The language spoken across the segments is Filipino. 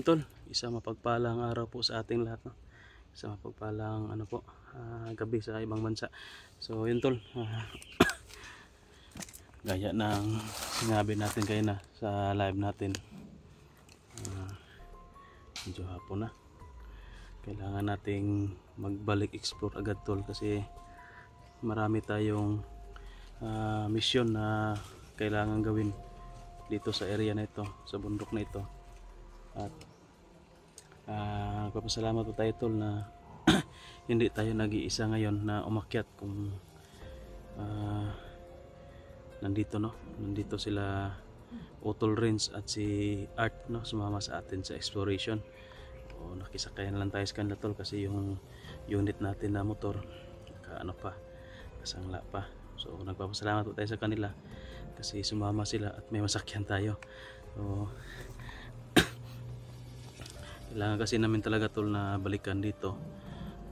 yun tol, isang mapagpalang araw po sa ating lahat, no? Isang mapagpalang gabi sa ibang bansa. So yun tol, gaya ng sinabi natin kayo na sa live natin, medyo hapon na, kailangan nating magbalik explore agad tol, kasi marami tayong mission na kailangan gawin dito sa area na ito, sa bundok na ito. At papasalamat po tayo tol na hindi tayo nag-iisa ngayon na umakyat. Kung nandito sila Utol Renz at si Art, no, sumama sa atin sa exploration. O nakisakayan lang tayo sa kanila tol, kasi yung unit natin na motor kasangla pa. So nagpapasalamat po tayo sa kanila kasi sumama sila at may masakyan tayo. So kailangan kasi namin talaga tol na balikan dito,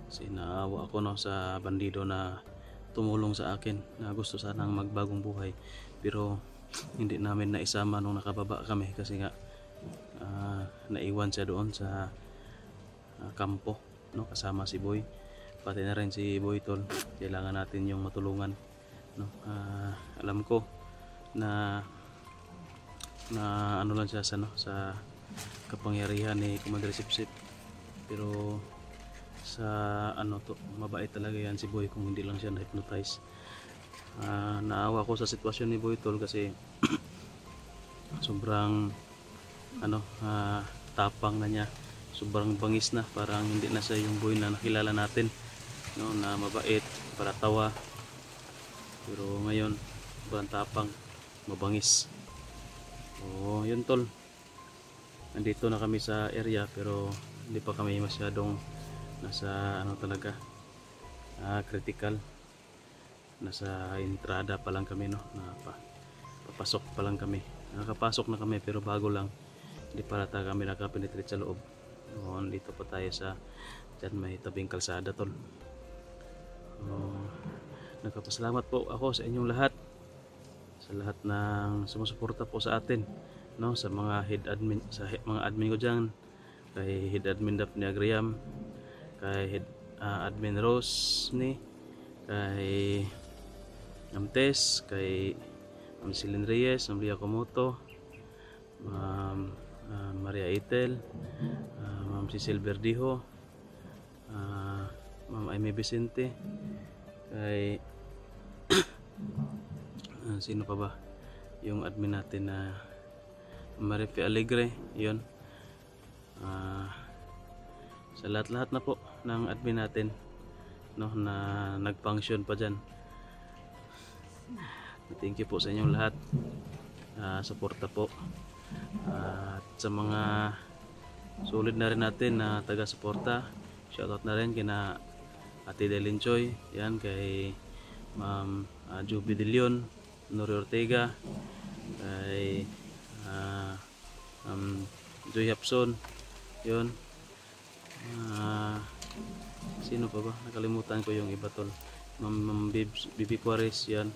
kasi naawa ako, no, sa bandido na tumulong sa akin, na gusto sanang magbagong buhay, pero hindi namin naisama nung nakababa kami, kasi nga naiwan siya doon sa kampo, no, kasama si Boy, pati na rin si Boy tol. Kailangan natin yung matulungan, no. Alam ko na ano lang siya sa kapangyarihan ni Commander Sipsip, pero sa mabait talaga yan si Boy, kung hindi lang siya na-hypnotize. Naawa ko sa sitwasyon ni Boy tol, kasi sobrang tapang na niya, sobrang bangis na, parang hindi na siya yung Boy na nakilala natin, no, na mabait, para tawa, pero ngayon sobrang tapang, mabangis. So yun tol, nandito na kami sa area, pero hindi pa kami masyadong nasa talaga critical. Nasa entrada pa lang kami, no, papasok pa lang kami, nakapasok na kami pero bago lang, hindi pa rata kami nakapenetrate sa loob. Dito pa tayo sa dyan may tabing kalsada tol. Nagpapasalamat po ako sa inyong lahat, sa lahat ng sumusuporta po sa atin, no, sa mga head admin, sa mga admin ko dyan, kay head admin Daphne Agriam, kay head admin Rose ni, kay Ma'am Tess, kay Ma'am Celine Reyes, Ma'am Lia Komoto, Ma'am Maria Itel, Ma'am Cecil Verdijo, Ma'am Amy Vicente, kay sino pa ba yung admin natin na Marife Alegre, yun. Sa lahat-lahat na po ng admin natin, no, na nag-function pa dyan, thank you po sa inyong lahat. Suporta po, at sa mga solid na rin natin na taga-suporta, shoutout na rin kina Ate Delin Choi, yan, kay Ma'am Juby De Leon, Nori Ortega, kay Joy Hapson, yun. Sino pa ba? Nakalimutan ko yung iba tol. Ma'am Bibi Juarez, yan.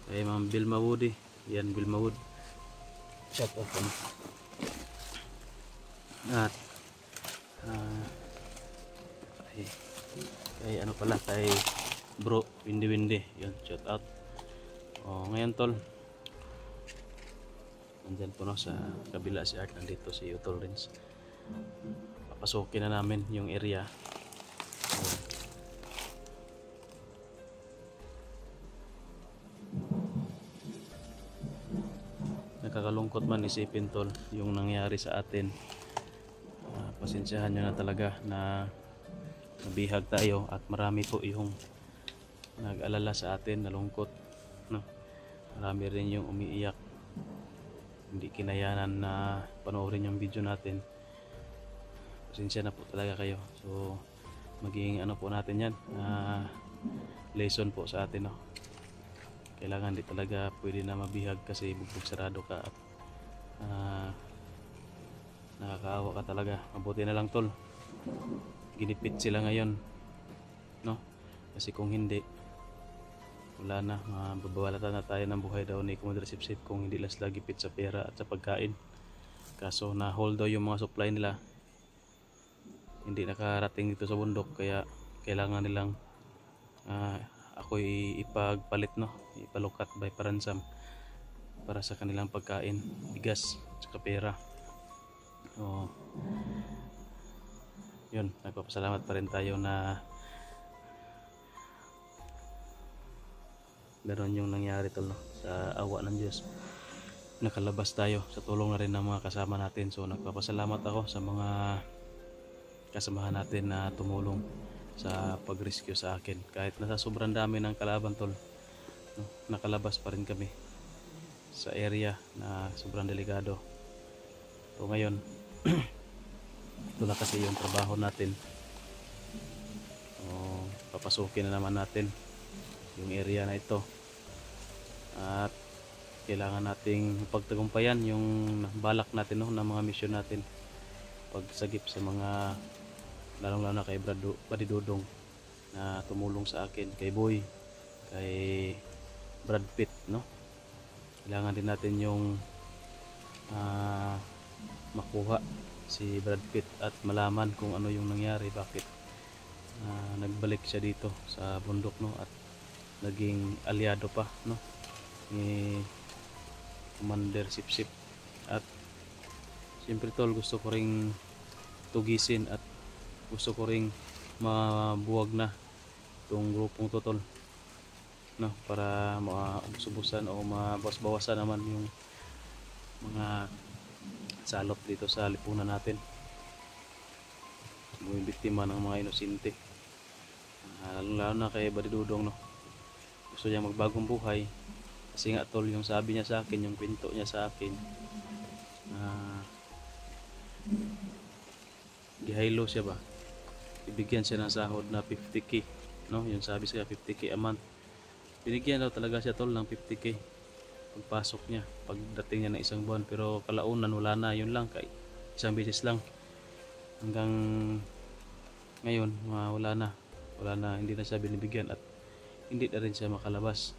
Kay Ma'am Bilma Woody, yan, Bilma Wood, shout out po. At kay pala, kay Bro Windy Windy, yun, shout out. Ngayon tol, nandyan po, no, sa kabila si Art, nandito si Utol Renz. Papasukin na namin yung area. Nakakalungkot man isipin tol yung nangyari sa atin. Pasensyahan nyo na talaga na nabihag tayo, at marami po yung nag-alala sa atin, nalungkot, no? Marami rin yung umiiyak, hindi kinayanan na panoorin yung video natin. Pasensya na po talaga kayo. So maging po natin yan, lesson po sa atin, no? Kailangan di talaga pwede na mabihag, kasi bugbog sarado ka, at nakakaawa ka talaga. Mabuti na lang tol, ginipit sila ngayon, no, kasi kung hindi wala na, mababalatan na tayo ng buhay daw ni Commander Sipsip kung hindi las lagi pit sa pera at sa pagkain. Kaso na hold daw yung mga supply nila, hindi nakarating dito sa bundok, kaya kailangan nilang ako'y ipagpalit, no, ipalukat by paransam para sa kanilang pagkain, bigas at pera. So, yun, nagpapasalamat pa rin tayo na ganoon yung nangyari tol, no? Sa awa ng Diyos nakalabas tayo sa tulong na rin ng mga kasama natin. So nagpapasalamat ako sa mga kasamahan natin na tumulong sa pag-rescue sa akin. Kahit nasa sobrang dami ng kalaban tol, no? Nakalabas pa rin kami sa area na sobrang delikado. So ngayon ito na kasi yung trabaho natin. So papasukin na naman natin yung area na ito at kailangan nating pagtagumpayan yung balak natin, no, ng mga mission natin, pagsagip sa mga lalong lalo na kay Buddy Dudong na tumulong sa akin, kay Boy, kay Brad Pitt, no. Kailangan din natin yung makuha si Brad Pitt at malaman kung ano yung nangyari, bakit nagbalik siya dito sa bundok, no, at naging aliado pa, no, ni Commander Sipsip. At siyempre tol, gusto ko ring tugisin at gusto ko ring mabuwag na itong grupong to tol, no, para maubusan o mabawas-bawasan naman yung mga salop dito sa lipunan natin, yung biktima ng mga inosente, lalo na kay Buddy Dudong, no. Gusto niya magbagong buhay kasi nga tol, yung sabi niya sa akin, yung kwento niya sa akin, gihaylo siya ba, ibigyan siya ng sahod na 50k, no, yung sabi siya 50k a month. Binigyan daw talaga siya tol ng 50k pagpasok niya, pagdating niya ng isang buwan, pero kalaunan wala na, yun lang, kay isang beses lang, hanggang ngayon wala na, hindi na siya binibigyan at hindi na rin siya makalabas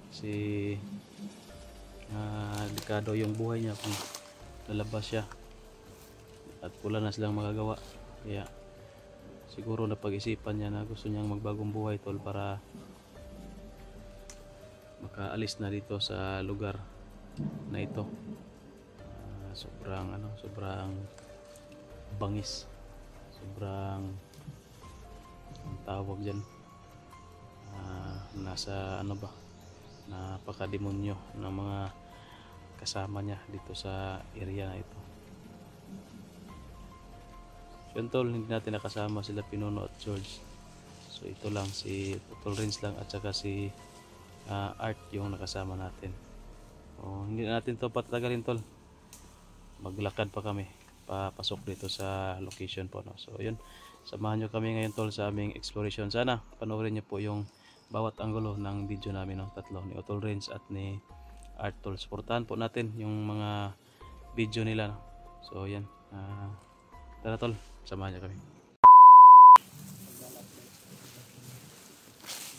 kasi delikado yung buhay niya kung lalabas siya at wala na silang magagawa. Kaya siguro napag-isipan niya na gusto niyang magbagong buhay tol, para makaalis na dito sa lugar na ito. Sobrang bangis, sobrang ang tawag dyan, nasa napakademonyo ng mga kasama niya dito sa area na ito. So yun tol, hindi natin nakasama sila Pinuno at George, so ito lang si Tol Renz lang at saka si Art yung nakasama natin. So hindi na natin to patatagalin tol, maglakad pa kami papasok dito sa location po, no? So yun, samahan nyo kami ngayon tol sa aming exploration. Sana panoorin nyo po yung bawat anggulo ng video namin, no? Tatlo, ni Tol Renz at ni Art tol. Suportahan po natin yung mga video nila, no? So yan, tara tol, samahan nyo kami.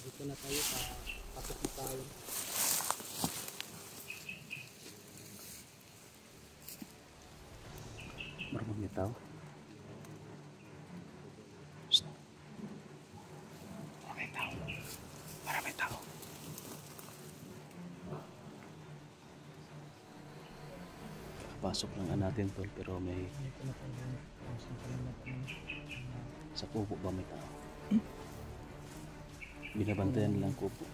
Dito na tayo, pasok na tayo. Marami tao. Marami tao. Pasok lang natin tol, pero may sa kubo ba may tao? Binabantayan nilang kubo.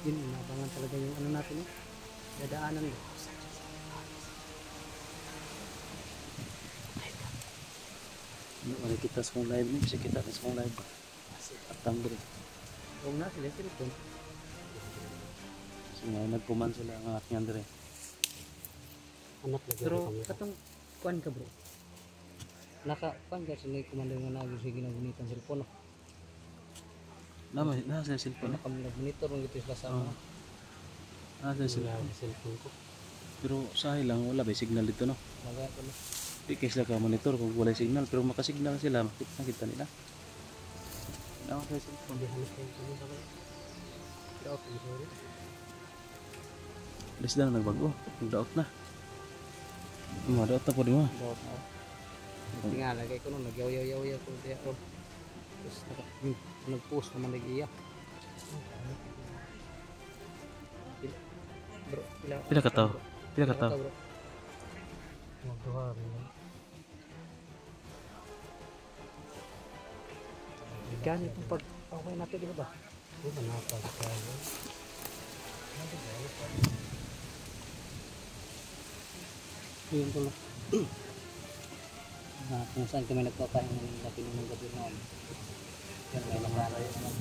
Yun, inabangan talaga yung ano natin, dadaanan mo. Mari kita sa kong live ni, bisa kita sa kong live. At tanggol. Huwag na sila cellphone. So nga nagkuman sila ang aking andre. Anak lagi. Pero katong kuan ka bro. Naka-kuan ka sila kumando nga naging sige na gunitan cellphone. Na sa cellphone. Naka-monitor ng ito sila sa mga. Sa cellphone. Cellphone ko. Pero sa ilang wala ba signal dito no? Maga ko na. Di kaya sila ka monitor kung wala signal pero makasignal sila, makita nila. Ako sa cellphone. Hindi hanap kayo kami sa mga. Pero okay, sorry. Alis na nagbago, nagdaot na. Daot na po di mo. Daot na. Tingala kay ko nung nagyaw-yaw-yaw ko diya ko. Tapos nag-post naman nag-iya. Bro, Pila ka tao? Pila ka tao? Magduha rin. Ikan itu pag okay natin di ba? Oo, napag kaya. Yun ko lang. Kung saan kami nagpapahing ng napinunan ng gabi noon. Yan may nakalay naman.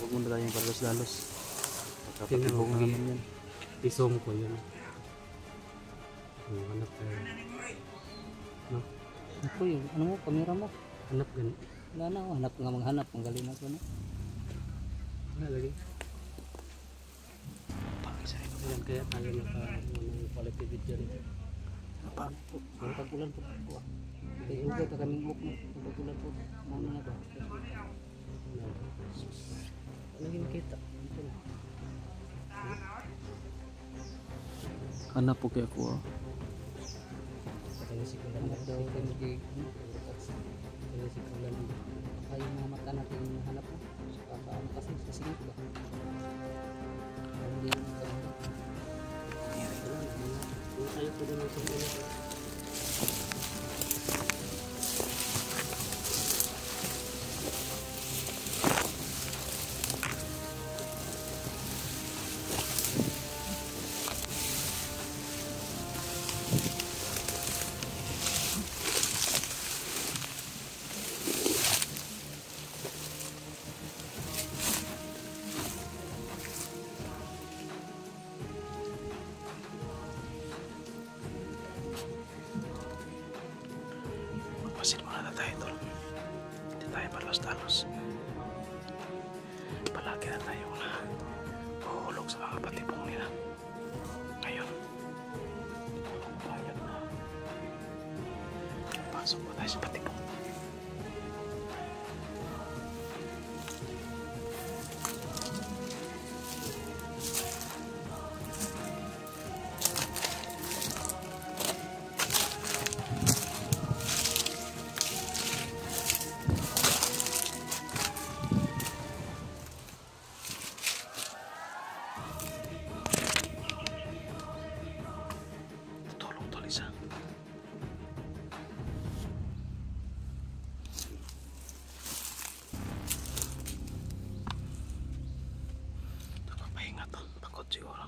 Huwag mo na tayong dalos-dalos. Tingnan mo, Pagkapatibong na naman yan. Isom ko yun. Hanap ka. No? Ako yun, ano mo, kamera mo? Hanap gan. Wala na ako, hanap nga maghanap. Ang galing ako na. Wala lagi. Ayan, kaya tayo ng quality video rin. Ang pag-ulan po. Kaya hugay ka kaming book mo. Ang pag-ulan po. Muna na ba? Lagi makita. Ito na. Hanap po kaya ko. Kaya si Kulan na daw kayo mag-gig. Kaya si Kulan na. Baka yung mga mata natin yung hanap mo. Paano kasi sa singit ba? Hindi yung mata mo. Tayo po doon sa mga. Pasin muna na tayo tol. Hindi tayo dalos-dalos. Palagi na tayo na huhulog sa mga patibong nila. Ngayon, payag na. Pasok po tayo sa patibong. Isa. Papahinga to, pagod siguro.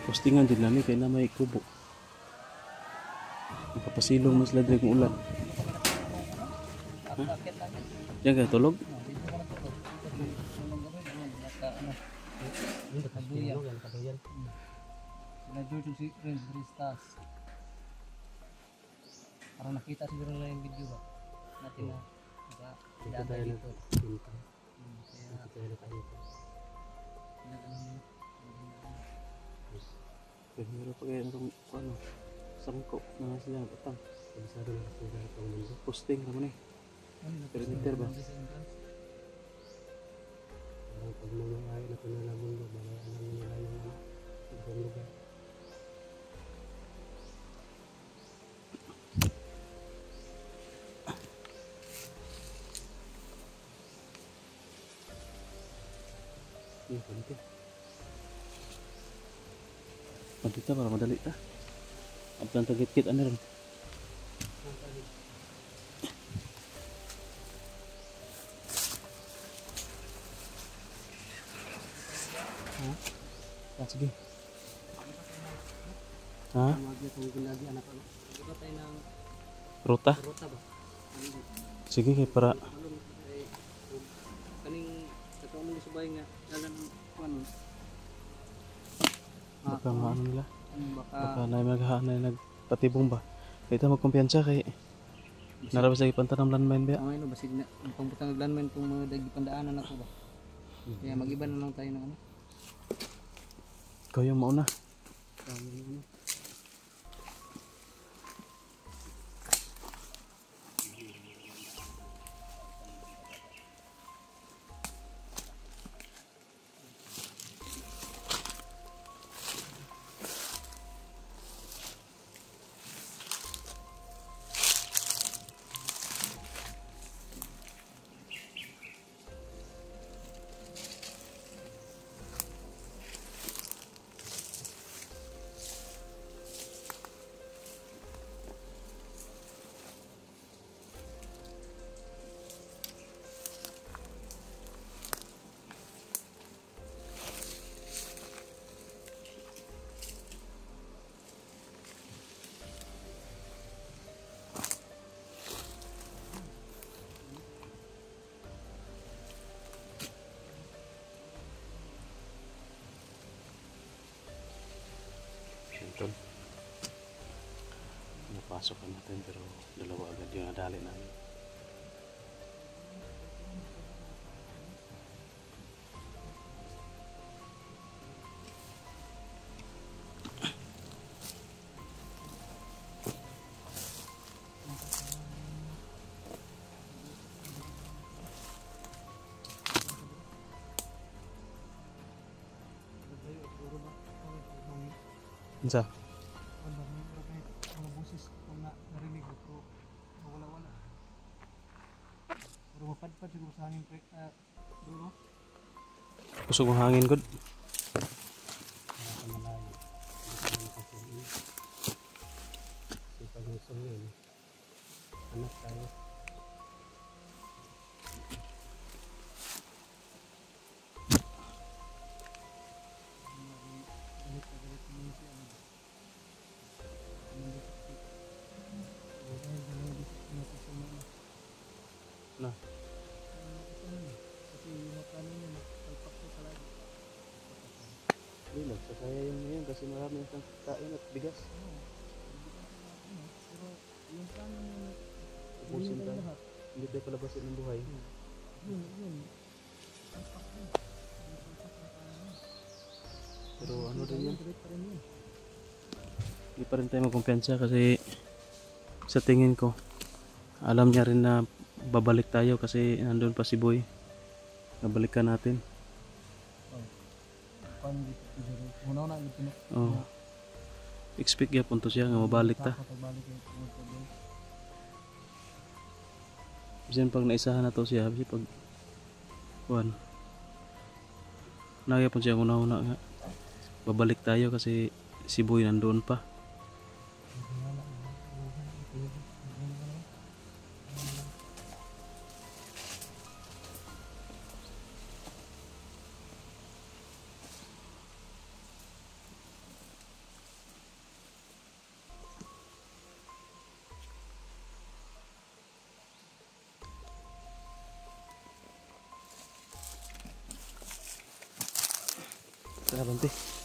Postingan din namin kay na may kubo. Makapasilong mas ladre kung ulan. Akit lang. Diyan ka tulog? Kaduyan. Sila George si Prince Bristas. Parang nakita siguro nila yung video ba? Natin na dati dito. Pero pag yung ano, sangko na sila batang. Kabisado na kasi sa itong mundo. Posting naman eh. Perimeter ba? Parang pag mga ay na ito nila mundo, baka alam nila yung ibang lugar. Iya, panti. Panti ta para madali ta. Abtan tagit-kit ano rin. Sige. Ha? Magya kung ginagi anak ko. Iba tayo ng Ruta? ruta ba? Sige kay para Kaning katong mo subay nga dalan ano. baka maano nila. Baka Baka na nagpatibong ba. Kaya ito magkumpiyansa kay narabas lagi pantanam landmine ba? amay no basig na ang pambutang naglanman kung mga dagi pandaanan ako ba. Kaya mag-iba na lang tayo ng ano. Ikaw yung mauna. Ano. Siyempre. Napasok ka natin pero dalawa agad yung nadali namin. Isa. Mga boses kung narinig ko wala-wala. Pero mapadpad siguro sa hangin bro. Kusog ang hangin good. Malayo. Kasi pag nagsungin, anak tayo. Na. Kasi yung makanin niya magpalpak ko talaga. Hindi lang. Sasaya yun ngayon kasi marami yung kain at bigas. Pero yung plano niya Ubusin tayo. Hindi tayo palabasin ng buhay. yun. Pero ano rin yun? Direct pa rin yun. Hindi pa rin tayo magkumpiyansa kasi sa tingin ko alam niya rin na babalik tayo kasi nandun pa si Boy. Nabalikan natin. Paano dito? Muna na yung pinag. Oh. Expect ya punto siya nga mabalik ta. Pagbalik yung pinag. Bisan pag naisahan na to siya, bisan pag kuan. Nagyapon siya una-una nga. Babalik tayo kasi si Boy nandun pa. Tara, Bante.